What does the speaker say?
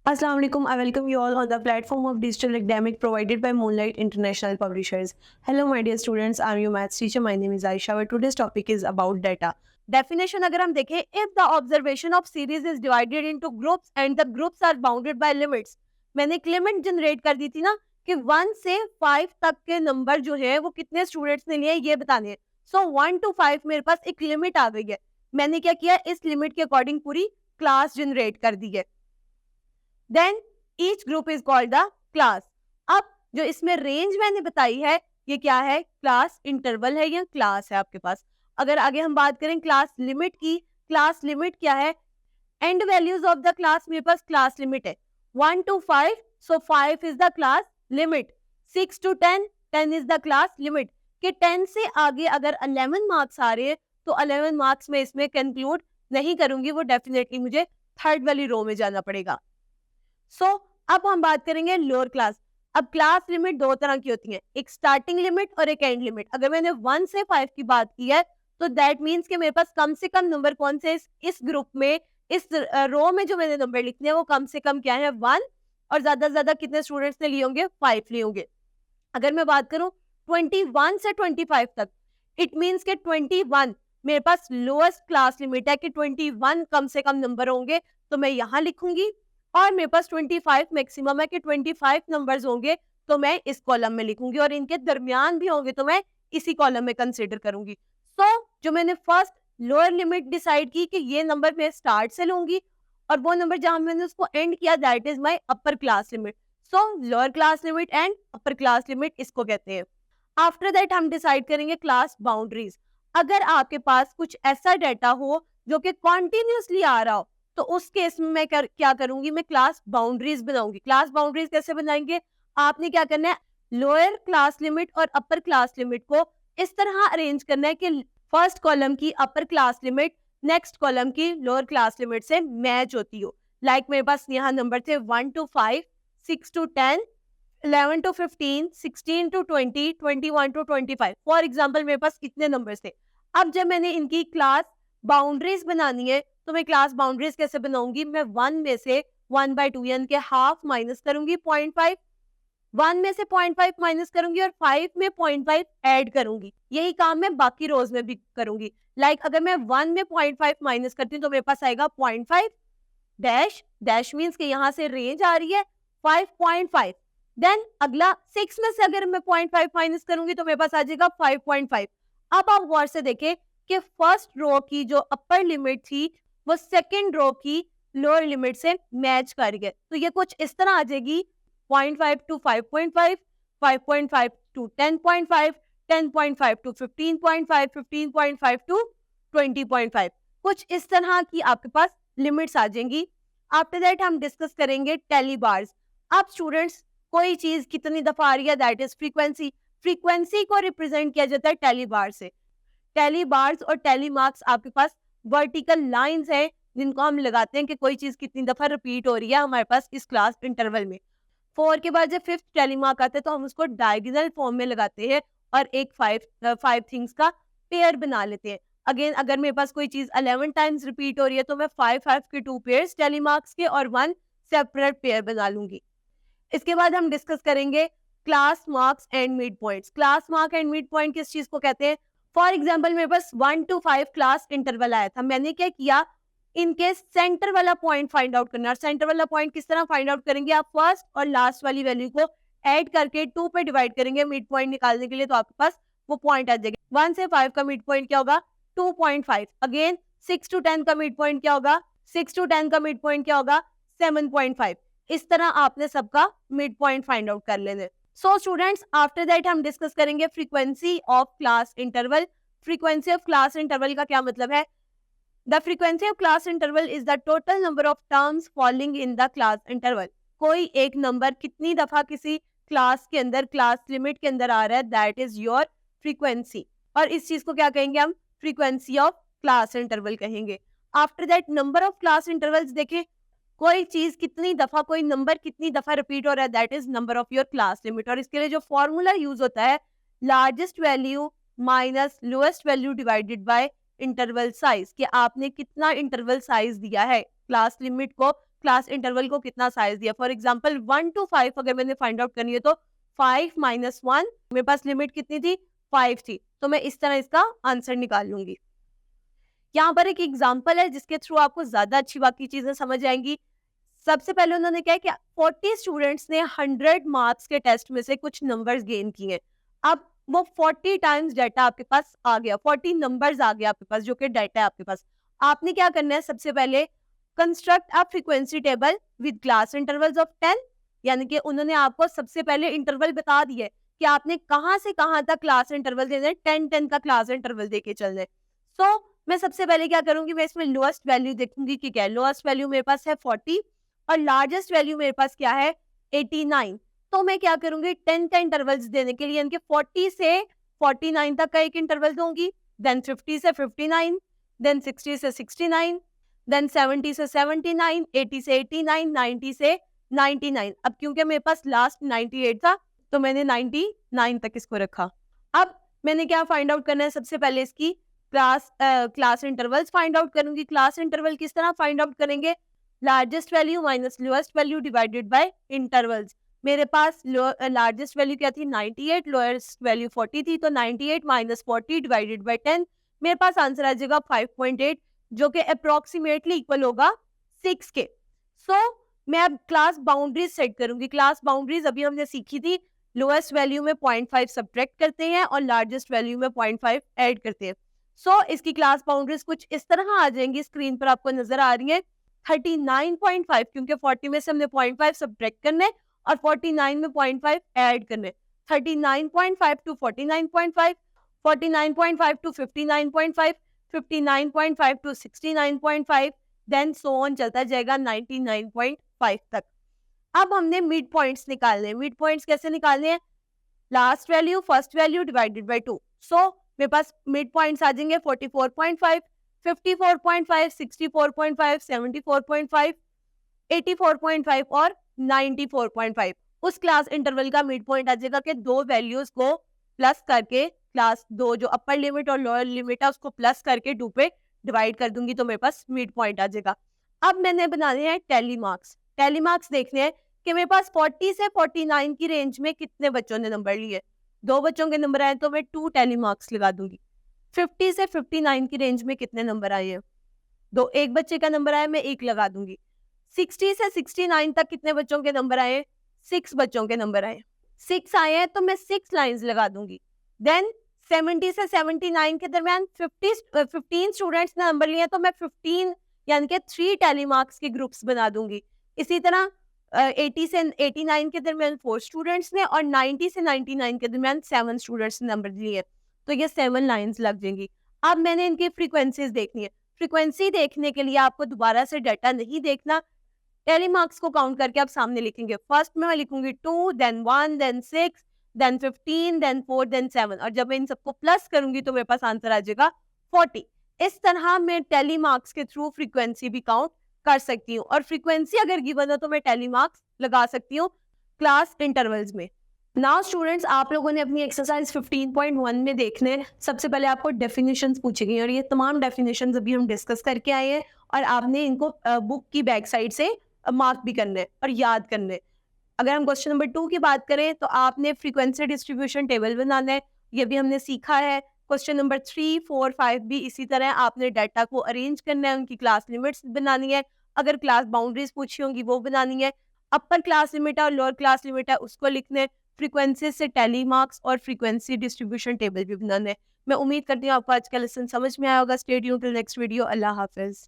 Assalamu alaikum. I welcome you all on the platform of digital academic provided by Moonlight International Publishers. Hello, my dear students. I'm your maths teacher. My name is Aisha. Where today's topic is about data. Definition अगर हम देखें, if the observation of series is divided into groups and the groups are bounded by limits. मैंने एक limit generate कर दी थी ना कि 1 से 5 तक के नंबर जो है वो कितने स्टूडेंट्स ने लिए ये बताने हैं. सो 1 to 5 मेरे पास एक लिमिट आ गई है. मैंने क्या किया, इस लिमिट के अकॉर्डिंग पूरी क्लास जनरेट कर दी है. Then each group is called the class. अब जो इसमें रेंज मैंने बताई है ये क्या है, क्लास इंटरवल है या क्लास है आपके पास. अगर आगे हम बात करें क्लास लिमिट की, क्लास लिमिट क्या है, and values of the class मेरे पास क्लास लिमिट है 1 to 5, so 5 is the class limit. 6 to 10, 10 is the class limit. कि 10 से आगे अगर 11 मार्क्स आ रहे हैं तो 11 मार्क्स में इसमें कंक्लूड नहीं करूंगी, वो डेफिनेटली मुझे थर्ड वाली रो में जाना पड़ेगा. अब हम बात करेंगे लोअर क्लास. अब क्लास लिमिट दो तरह की होती है, एक स्टार्टिंग लिमिट और एक एंड लिमिट. अगर मैंने 1 से 5 की बात की है तो दैट मीन्स कि मेरे पास कम से कम नंबर कौन से इस ग्रुप में, इस रो में जो मैंने नंबर लिखने हैं वो कम से कम क्या है 1, और ज्यादा कितने स्टूडेंट्स ने लिए होंगे 5 लिए होंगे. अगर मैं बात करूं 21 से 25 तक, इट मीन्स के 21 मेरे पास लोएस्ट क्लास लिमिट है कि 21 कम से कम नंबर होंगे तो मैं यहाँ लिखूंगी, और मेरे पास 25 मैक्सिमम है कि 25 नंबर्स होंगे तो मैं इस कॉलम में लिखूंगी, और इनके दरमियान भी होंगे तो मैं इसी कॉलम में कंसीडर करूंगी. जो मैंने फर्स्ट लोअर लिमिट डिसाइड की कि ये नंबर मैं स्टार्ट से लूंगी, और वो नंबर जहां मैंने उसको एंड किया that is my upper class limit. Lower class limit and upper class limit इसको कहते हैं. आफ्टर दैट हम डिसाइड करेंगे क्लास बाउंड्रीज. अगर आपके पास कुछ ऐसा डाटा हो जो कि कॉन्टिन्यूसली आ रहा हो तो उस केस में मैं क्या करूंगी, मैं क्लास बाउंड्रीज बनाऊंगी. क्लास बाउंड्रीज कैसे बनाएंगे, आपने क्या करना है, लोअर क्लास लिमिट और अपर क्लास लिमिट को इस तरह अरेंज करना है कि फर्स्ट कॉलम की upper class limit next column की लोअर क्लास लिमिट से मैच होती हो. लाइक मेरे पास यहाँ नंबर थे 1 to 5, 6 to 10, 11 to 15, 16 to 20, 21 to 25. For example मेरे पास इतने नंबर थे. अब जब मैंने इनकी क्लास बाउंड्रीज बनानी है तो मैं क्लास बाउंड्रीज कैसे बनाऊंगी, मैं 1 में से 1/2 यानी कि हाफ माइनस करूंगी 0.5, 1 में से 0.5 माइनस करूंगी और 5 में 0.5 ऐड करूंगी. यही काम मैं बाकी रोज में भी करूंगी. लाइक अगर मैं 1 में 0.5 माइनस करती हूँ तो मेरे पास आएगा 0.5 डैश, डैश मीन्स कि यहाँ से रेंज आ रही है 5.5. देन अगला 6 में से अगर मैं 0.5 माइनस करूंगी तो मेरे पास आ जाएगा 5.5. अब आप गौर से देखें कि फर्स्ट रो की जो अपर लिमिट थी वो सेकंड रो की लोअर लिमिट से मैच कर गए, तो ये कुछ इस तरह आ जाएगी 0.5 to 5.5, 5.5 to 10.5, 10.5 to 15.5, 15.5 to 20.5. कुछ इस तरह की आपके पास लिमिट्स आ जाएंगी. आफ्टर दैट हम डिस्कस करेंगे टेली बार्स. अब स्टूडेंट्स कोई चीज कितनी दफा आ रही है दैट इज फ्रीक्वेंसी. फ्रीक्वेंसी को रिप्रेजेंट किया जाता है टेली बार से. टेली बार्स और टेली मार्क्स आपके पास वर्टिकल लाइंस है जिनको हम लगाते हैं कि कोई चीज कितनी दफा रिपीट हो रही है हमारे पास इस क्लास इंटरवल में. 4 के बाद जब 5th टेली मार्क आता है तो हम उसको डायगोनल फॉर्म में लगाते हैं और एक 5 थिंग्स का पेयर बना लेते हैं. अगेन अगर मेरे पास कोई चीज 11 टाइम्स रिपीट हो रही है तो मैं 5 के 2 पेयर्स टेली मार्क्स के और 1 सेपरेट पेयर बना लूंगी. इसके बाद हम डिस्कस करेंगे class marks and mid points. Class mark and mid point किस चीज को कहते हैं. फॉर एग्जाम्पल मेरे पास 1 to 5 क्लास इंटरवल आया था, मैंने क्या किया, इनके सेंटर वाला पॉइंट फाइंड आउट करना. सेंटर वाला पॉइंट किस तरह फाइंड आउट करेंगे, आप फर्स्ट और लास्ट वाली वैल्यू को ऐड करके 2 पे डिवाइड करेंगे मिड पॉइंट निकालने के लिए, तो आपके पास वो पॉइंट आ जाएगा. 1 से 5 का मिड पॉइंट क्या होगा 2.5. अगेन 6 to 10 का मिड पॉइंट क्या होगा, 6 to 10 का मिड पॉइंट क्या होगा 7.5. इस तरह आपने सबका मिड पॉइंट फाइंड आउट कर लेने. सो स्टूडेंट्स आफ्टर दैट हम डिस्कस करेंगे frequency of class interval. Frequency of class interval का क्या मतलब है, the frequency of class interval is the total number of terms falling in the class interval. कोई एक नंबर कितनी दफा किसी क्लास के अंदर क्लास लिमिट के अंदर आ रहा है दैट इज योर फ्रीक्वेंसी, और इस चीज को क्या कहेंगे हम, फ्रीक्वेंसी ऑफ क्लास इंटरवल कहेंगे. After that number of class intervals देखें, कोई चीज कितनी दफा, कोई नंबर कितनी दफा रिपीट हो रहा है that is number of your class limit. और इसके लिए जो फॉर्मूला यूज होता है largest value minus lowest value divided by interval size, कि आपने कितना इंटरवल साइज दिया है क्लास लिमिट को क्लास इंटरवल को कितना साइज दिया। फॉर एग्जाम्पल 1 to 5 अगर मैंने फाइंड आउट करनी है तो 5 - 1, मेरे पास लिमिट कितनी थी, 5 थी, तो मैं इस तरह इसका आंसर निकाल लूंगी। यहाँ पर एक एग्जाम्पल है जिसके थ्रू आपको ज्यादा अच्छी बाकी चीजें समझ आएंगी। सबसे पहले उन्होंने क्या है कि 40 स्टूडेंट्स ने 100 मार्क्स के टेस्ट में से कुछ नंबर्स गेन किए। अब वो 40 टाइम्स डाटा आपके पास आ गया, 40 नंबर्स आ गया आपके पास जो कि डाटा है आपके पास। आपने क्या करना है, सबसे पहले construct a frequency table with class intervals of 10, यानी कि उन्होंने आपको सबसे पहले इंटरवल बता दिए कि आपने कहां से कहां तक क्लास इंटरवल देने, 10 का क्लास इंटरवल देके चलने। सो मैं सबसे पहले क्या करूंगी, मैं इसमें लोएस्ट वैल्यू देखूंगी कि क्या है। लोएस्ट वैल्यू मेरे पास है 40 और लार्जेस्ट वैल्यू मेरे पास क्या है 89। तो मैं क्या करूंगी, 10 का इंटरवल्स देने के लिए यानी कि 40 से 49 तक का एक इंटरवल दूंगी, देन 50 से 59, देन 60 से 69, देन 70 से 79, 80 से 89, 90 से 99। अब क्योंकि मेरे पास लास्ट 98 था तो मैंने 99 तक इसको रखा। अब मैंने क्या फाइंड आउट करना है, सबसे पहले इसकी क्लास इंटरवल्स फाइंड आउट करूंगी। क्लास इंटरवल किस तरह फाइंड आउट करेंगे, largest value minus lowest value divided by intervals. मेरे पास लार्जेस्ट वैल्यू क्या थी 98, लोएस्ट वैल्यू 40 थी, तो 98 माइनस 40 डिवाइडेड बाय 10, मेरे पास आंसर आ जाएगा 5.8 जो कि अप्रोक्सीमेटली इक्वल होगा 6 के। सो मैं अब क्लास बाउंड्रीज सेट करूंगी। क्लास बाउंड्रीज अभी हमने सीखी थी, लोएस्ट वैल्यू में 0.5 सब्ट्रैक्ट करते हैं और लार्जेस्ट वैल्यू में 0.5 ऐड करते हैं। सो इसकी क्लास बाउंड्रीज कुछ इस तरह आ जाएंगी, स्क्रीन पर आपको नजर आ रही है। 39.5 क्योंकि 40 में से हमने 0.5 सब्ट्रैक्ट करने और 49 में 0.5 ऐड करने। 39.5 to 49.5, 49.5 to 59.5, 59.5 to 69.5, then so on चलता जाएगा 99.5 तक। अब हमने मिड पॉइंट्स निकालने हैं। मिड पॉइंट्स कैसे निकालने हैं, last value first value divided by 2। सो मेरे पास मिड पॉइंट्स आ जाएंगे 44.5, 54.5, 64.5, 74.5, 84.5 और 94.5। उस क्लास इंटरवल का मिड पॉइंट आ जाएगा कि दो वैल्यूज को प्लस करके, क्लास दो जो अपर लिमिट और लोअर लिमिट है उसको प्लस करके 2 पे डिवाइड कर दूंगी तो मेरे पास मिड पॉइंट आ जाएगा। अब मैंने बनाने हैं टैली मार्क्स। टैली मार्क्स देखने हैं कि मेरे पास 40 से 49 की रेंज में कितने बच्चों ने नंबर लिए। 2 बच्चों के नंबर आए तो मैं 2 टैली मार्क्स लगा दूंगी। 50 से 59 की रेंज में कितने नंबर आए हैं, एक बच्चे का नंबर आया, मैं 1 लगा दूंगी। 60 से 69 तक कितने बच्चों के नंबर आए, 6 बच्चों के नंबर आए। 6 आए हैं तो मैं 6 लाइंस लगा दूंगी। देन 70 से 79 के दरमियान 15 स्टूडेंट्स ने नंबर लिए तो मैं 15 यानी कि 3 टैली मार्क्स के ग्रुप्स बना दूंगी। इसी तरह 80 से 89 के दरमियान 4 स्टूडेंट्स ने और 90 से 99 के दरमियान 7 स्टूडेंट्स ने नंबर लिए, तो ये 7 लाइंस लग जाएंगी। अब मैंने इनकी फ्रीक्वेंसीज देखनी है। फ्रीक्वेंसी देखने के लिए आपको दोबारा से डाटा नहीं देखना, टैली मार्क्स को काउंट करके आप सामने लिखेंगे। फर्स्ट में मैं लिखूंगी 2, then 1, then 6, then 15, then 4, then 7 और जब मैं इन सबको प्लस करूंगी तो मेरे पास आंसर आ जाएगा 40। इस तरह मैं टैली मार्क्स के थ्रू फ्रीक्वेंसी भी काउंट कर सकती हूँ और फ्रीक्वेंसी अगर गिवन हो तो मैं टैली मार्क्स लगा सकती हूँ क्लास इंटरवल्स में। नाउ स्टूडेंट्स, आप लोगों ने अपनी एक्सरसाइज 15.1 में देखने सबसे पहले आपको डेफिनेशंस पूछेगी और ये तमाम डेफिनेशंस अभी हम डिस्कस करके आए हैं और आपने इनको बुक की बैक साइड से मार्क भी करने और याद करने। अगर हम क्वेश्चन नंबर 2 की बात करें तो आपने फ्रीक्वेंसी डिस्ट्रीब्यूशन टेबल बनाना है, ये भी हमने सीखा है। क्वेश्चन नंबर 3, 4, 5 भी इसी तरह आपने डाटा को अरेंज करना है, उनकी क्लास लिमिट्स बनानी है, अगर क्लास बाउंड्रीज पूछी होंगी वो बनानी है, अपर क्लास लिमिट है और लोअर क्लास लिमिट है उसको लिखने, फ्रीक्वेंसी से टैली मार्क्स और फ्रीक्वेंसी डिस्ट्रीब्यूशन टेबल भी बनाना है। मैं उम्मीद करती हूँ आपको आज का लेसन समझ में आया होगा। Stay tuned till next video. अल्लाह हाफिज।